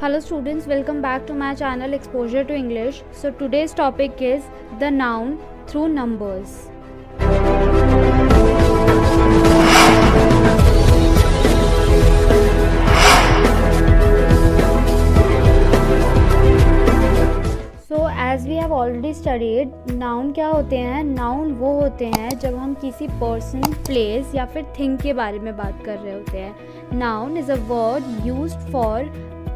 Hello students, welcome back to my channel Exposure to English. So today's topic is the noun through numbers. So as we have already studied, noun क्या होते हैं? Noun वो होते हैं जब हम किसी person, place या फिर thing के बारे में बात कर रहे होते हैं. Noun is a word used for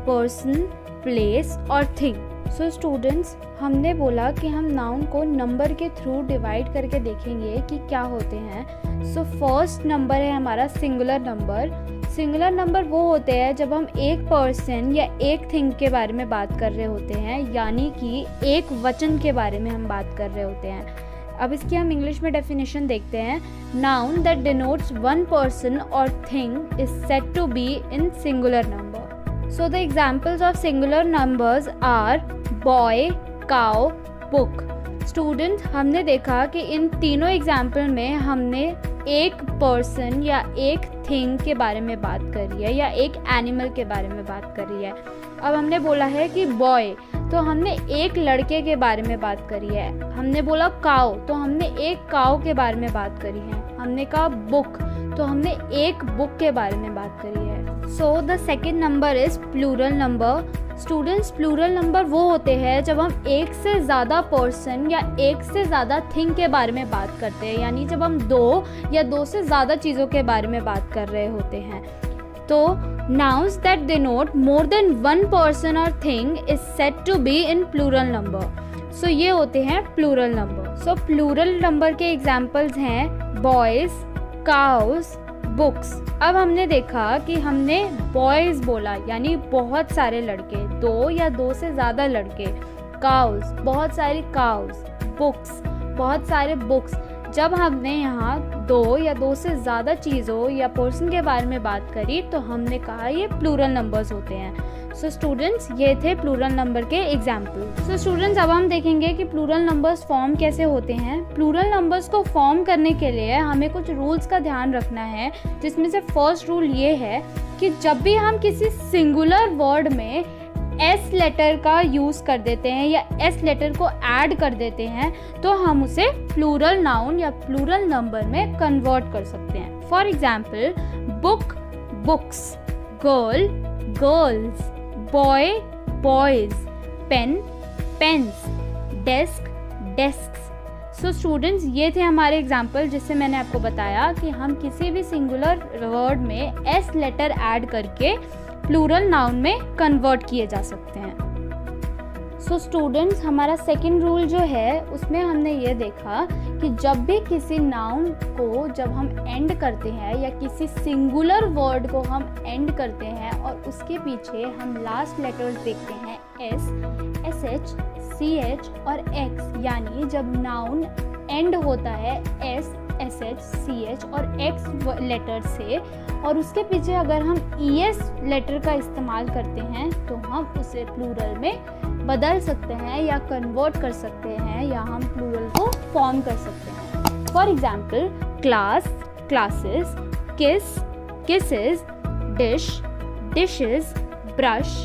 person, place और thing. So students, हमने बोला कि हम नाउन को नंबर के थ्रू डिवाइड करके देखेंगे कि क्या होते हैं. सो फर्स्ट नंबर है हमारा सिंगुलर नंबर. सिंगुलर नंबर वो होते हैं जब हम एक पर्सन या एक थिंग के बारे में बात कर रहे होते हैं, यानी कि एक वचन के बारे में हम बात कर रहे होते हैं. अब इसकी हम इंग्लिश में डेफिनेशन देखते हैं. Noun that denotes one person or thing is said to be in singular number. So the examples of singular numbers are boy, cow, book. Students, हमने देखा कि इन तीनों एग्जाम्पल में हमने एक पर्सन या एक थिंग के बारे में बात करी है या एक एनिमल के बारे में बात करी है. अब हमने बोला है कि बॉय, तो हमने एक लड़के के बारे में बात करी है. हमने बोला काउ, तो हमने एक काउ के बारे में बात करी है. हमने कहा बुक, तो हमने एक बुक के बारे में बात करी है. So the second number is plural number. Students, plural number वो होते हैं जब हम एक से ज़्यादा पर्सन या एक से ज़्यादा थिंग के बारे में बात करते हैं, यानी जब हम दो या दो से ज़्यादा चीज़ों के बारे में बात कर रहे होते हैं. तो nouns that denote more than one person or thing is said to be in plural number. So ये होते हैं प्लूरल नंबर. सो प्लूरल नंबर के एग्जाम्पल्स हैं बॉयज़, काउस, बुक्स. अब हमने देखा कि हमने बॉयज़ बोला यानी बहुत सारे लड़के, दो या दो से ज़्यादा लड़के. काउस, बहुत सारी काउस. बुक्स, बहुत सारे बुक्स. जब हमने यहाँ दो या दो से ज़्यादा चीज़ों या पर्सन के बारे में बात करी तो हमने कहा ये प्लूरल नंबर्स होते हैं. सो स्टूडेंट्स, ये थे प्लूरल नंबर के एग्जाम्पल. सो स्टूडेंट्स, अब हम देखेंगे कि प्लूरल नंबर्स फॉर्म कैसे होते हैं. प्लूरल नंबर्स को फॉर्म करने के लिए हमें कुछ रूल्स का ध्यान रखना है, जिसमें से फर्स्ट रूल ये है कि जब भी हम किसी सिंगुलर वर्ड में एस लेटर का यूज़ कर देते हैं या एस लेटर को ऐड कर देते हैं तो हम उसे प्लूरल नाउन या प्लूरल नंबर में कन्वर्ट कर सकते हैं. For example, book, books, girl, girls, boy, boys, pen, pens, desk, desks. So students, ये थे हमारे एग्जाम्पल जिससे मैंने आपको बताया कि हम किसी भी सिंगुलर वर्ड में एस लेटर ऐड करके प्लूरल नाउन में कन्वर्ट किए जा सकते हैं. सो स्टूडेंट्स, हमारा सेकंड रूल जो है उसमें हमने ये देखा कि जब भी किसी नाउन को जब हम एंड करते हैं या किसी सिंगुलर वर्ड को हम एंड करते हैं और उसके पीछे हम लास्ट लेटर्स देखते हैं S, S H, C H और एक्स, यानी जब नाउन एंड होता है S, S H, C H और एक्स लेटर से और उसके पीछे अगर हम ई एस लेटर का इस्तेमाल करते हैं तो हम उसे प्लूरल में बदल सकते हैं या कन्वर्ट कर सकते हैं या हम प्लूरल को फॉर्म कर सकते हैं. फॉर एग्जाम्पल, क्लास, क्लासेस, किस, kisses, dish, dishes, brush,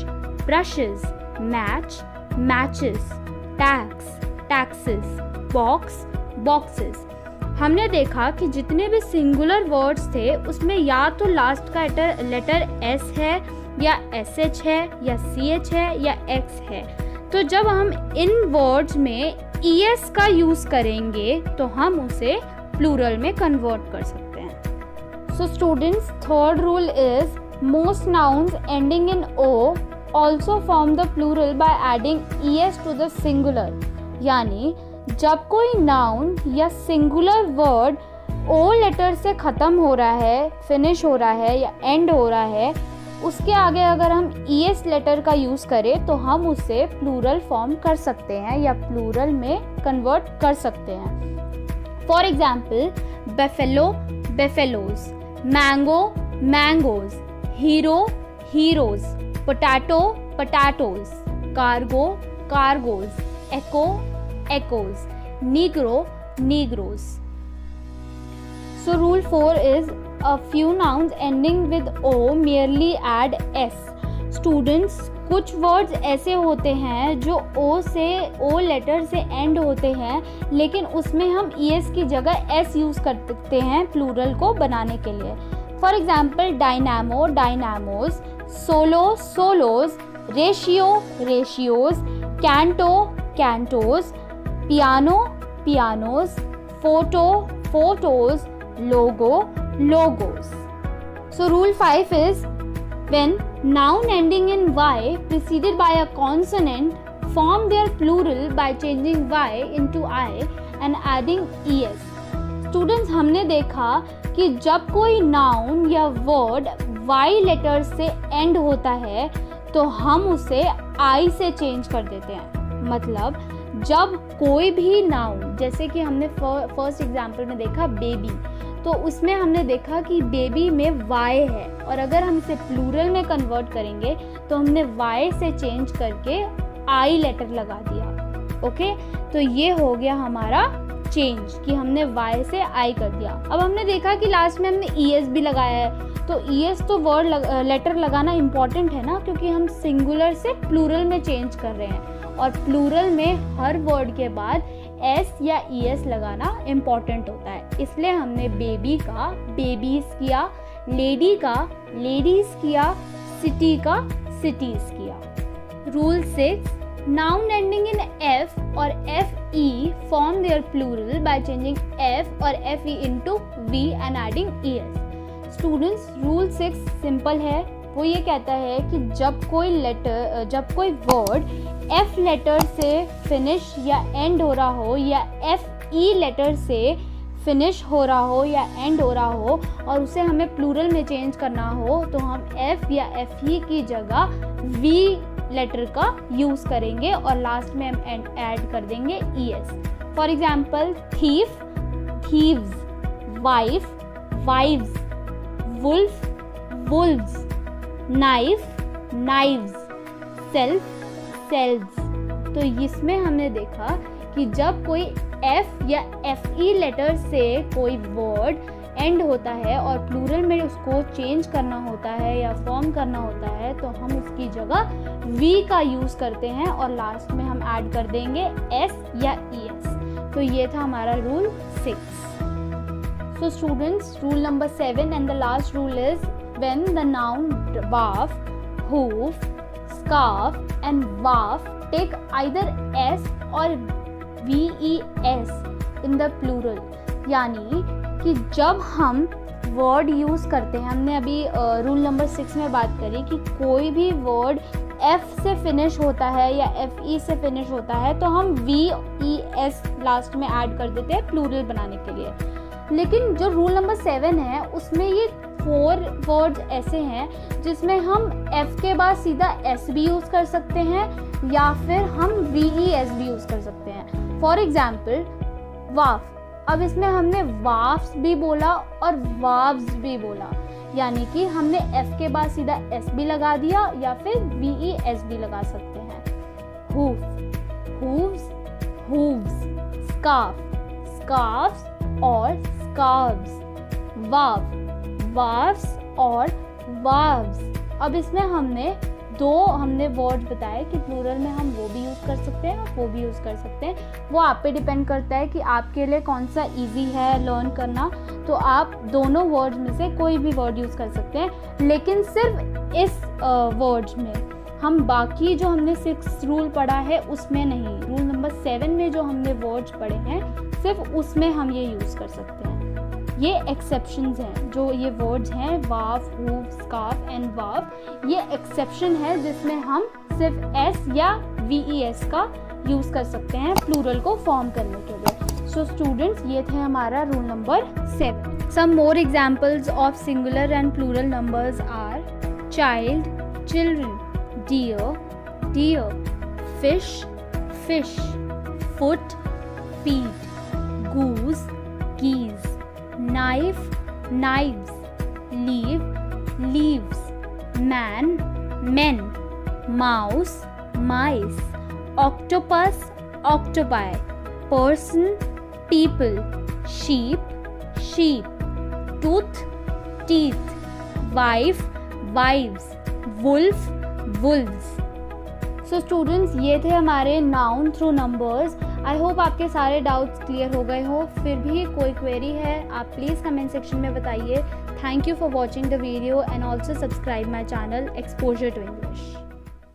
brushes, match, matches, tax, taxes, box, boxes. हमने देखा कि जितने भी सिंगुलर वर्ड्स थे उसमें या तो लास्ट का लेटर एस है या एस एच है या सी एच है या एक्स है. तो जब हम इन वर्ड्स में ई एस का यूज़ करेंगे तो हम उसे प्लूरल में कन्वर्ट कर सकते हैं. So students, third rule is most nouns ending in O also form the plural by adding E S to the singular. यानी जब कोई नाउन या सिंगुलर वर्ड ओ लेटर से ख़त्म हो रहा है, फिनिश हो रहा है या एंड हो रहा है, उसके आगे अगर हम ई एस लेटर का यूज़ करें तो हम उसे प्लूरल फॉर्म कर सकते हैं या प्लूरल में कन्वर्ट कर सकते हैं. For example, buffalo, buffaloes, mango, mangoes, hero, heroes, potato, potatoes, cargo, cargoes, echo, echoes, negro, negroes. So rule 4 is a few nouns ending with O merely add S. Students, कुछ words ऐसे होते हैं जो ओ letter से and होते हैं, लेकिन उसमें हम ईएस की जगह एस यूज़ कर सकते हैं प्लूरल को बनाने के लिए। For example dynamo, dynamos, solo, swallows, ratio, ratios, canto, cantos, piano, pianos, photo, photos, logo, logos. So rule 5 is when noun ending in y preceded by a consonant form their plural by changing y into I and adding es. Students, हमने देखा कि जब कोई noun या word y letter से end होता है तो हम उसे I से चेंज कर देते हैं। मतलब जब कोई भी नाउन, जैसे कि हमने फर्स्ट एग्जाम्पल में देखा बेबी, तो उसमें हमने देखा कि बेबी में वाई है, और अगर हम इसे प्लूरल में कन्वर्ट करेंगे तो हमने वाई से चेंज करके आई लेटर लगा दिया। ओके, तो ये हो गया हमारा चेंज कि हमने वाई से आई कर दिया। अब हमने देखा कि लास्ट में हमने ईएस भी लगाया है, तो ईएस तो वर्ड लेटर लगाना इम्पॉर्टेंट है ना, क्योंकि हम सिंगुलर से प्लूरल में चेंज कर रहे हैं, और प्लूरल में हर वर्ड के बाद एस या ईएस लगाना इम्पॉर्टेंट होता है। इसलिए हमने बेबी का बेबीज किया, लेडी का लेडीज किया, सिटी का सिटीज किया। Rule 6, noun ending in f or fe form their plural by changing f or fe into v and adding es. Students, rule 6 simple है। वो ये कहता है कि जब कोई वर्ड एफ लेटर से फिनिश या एंड हो रहा हो, या एफ ई लेटर से फिनिश हो रहा हो या एंड हो रहा हो, और उसे हमें प्लूरल में चेंज करना हो, तो हम एफ या एफ ई की जगह वी लेटर का यूज़ करेंगे और लास्ट में हम ऐड कर देंगे E S. For example thief, thieves, wife, wives, wolf, wolves, knife, knives, self, selves. तो इसमें हमने देखा कि जब कोई एफ या एफ ई लेटर से कोई वर्ड एंड होता है और प्लूरल में उसको चेंज करना होता है या फॉर्म करना होता है, तो हम उसकी जगह वी का यूज़ करते हैं और लास्ट में हम ऐड कर देंगे एस या ई एस। तो ये था हमारा rule 6। So students, rule number 7 and the last rule is when the noun warf, hoof, scarf and warf take either s or ves in the plural, यानी कि जब हम वर्ड यूज़ करते हैं, हमने अभी रूल नंबर 6 में बात करी कि कोई भी वर्ड एफ से फिनिश होता है या एफ ई से फिनिश होता है तो हम वी ई एस लास्ट में ऐड कर देते हैं प्लूरल बनाने के लिए। लेकिन जो रूल नंबर 7 है उसमें ये 4 वर्ड्स ऐसे हैं जिसमें हम F के बाद सीधा S भी यूज़ कर सकते हैं या फिर हम VES भी यूज़ कर सकते हैं। फॉर एग्जाम्पल वाफ, अब इसमें हमने वाफ्स भी बोला और वाव्स भी बोला, यानी कि हमने F के बाद सीधा S भी लगा दिया या फिर VES भी लगा सकते हैं। Hoof, hooves, hooves, scarf, scarfs और स्कार्व्स, वाव, वाव्स और वाव्स। अब इसमें हमने वर्ड बताए कि प्लूरल में हम वो भी यूज़ कर सकते हैं और वो भी यूज़ कर सकते हैं। वो आप पे डिपेंड करता है कि आपके लिए कौन सा इजी है लर्न करना, तो आप दोनों वर्ड्स में से कोई भी वर्ड यूज़ कर सकते हैं। लेकिन सिर्फ इस वर्ड्स में, हम बाकी जो हमने 6 रूल पढ़ा है उसमें नहीं, रूल नंबर 7 में जो हमने वर्ड्स पढ़े हैं सिर्फ उसमें हम ये यूज़ कर सकते हैं। ये एक्सेप्शंस हैं, जो ये वर्ड्स हैं वाफ, हूफ, स्कार्फ एंड वाफ, ये एक्सेप्शन है जिसमें हम सिर्फ एस या VES का यूज़ कर सकते हैं प्लूरल को फॉर्म करने के लिए। सो स्टूडेंट्स, ये थे हमारा rule number 7। Some more examples of singular and plural numbers are child, children, deer, deer, fish, fish, foot, feet, goose, geese, knife, knives, leaf, leaves, man, men, mouse, mice, octopus, octopi, person, people, sheep, sheep, tooth, teeth, wife, wives, wolf, wolves, so students, ये थे हमारे noun through numbers. I hope आपके सारे doubts clear हो गए हो। फिर भी कोई क्वेरी है आप प्लीज़ कमेंट सेक्शन में बताइए। Thank you for watching the video and also subscribe my channel exposure to English.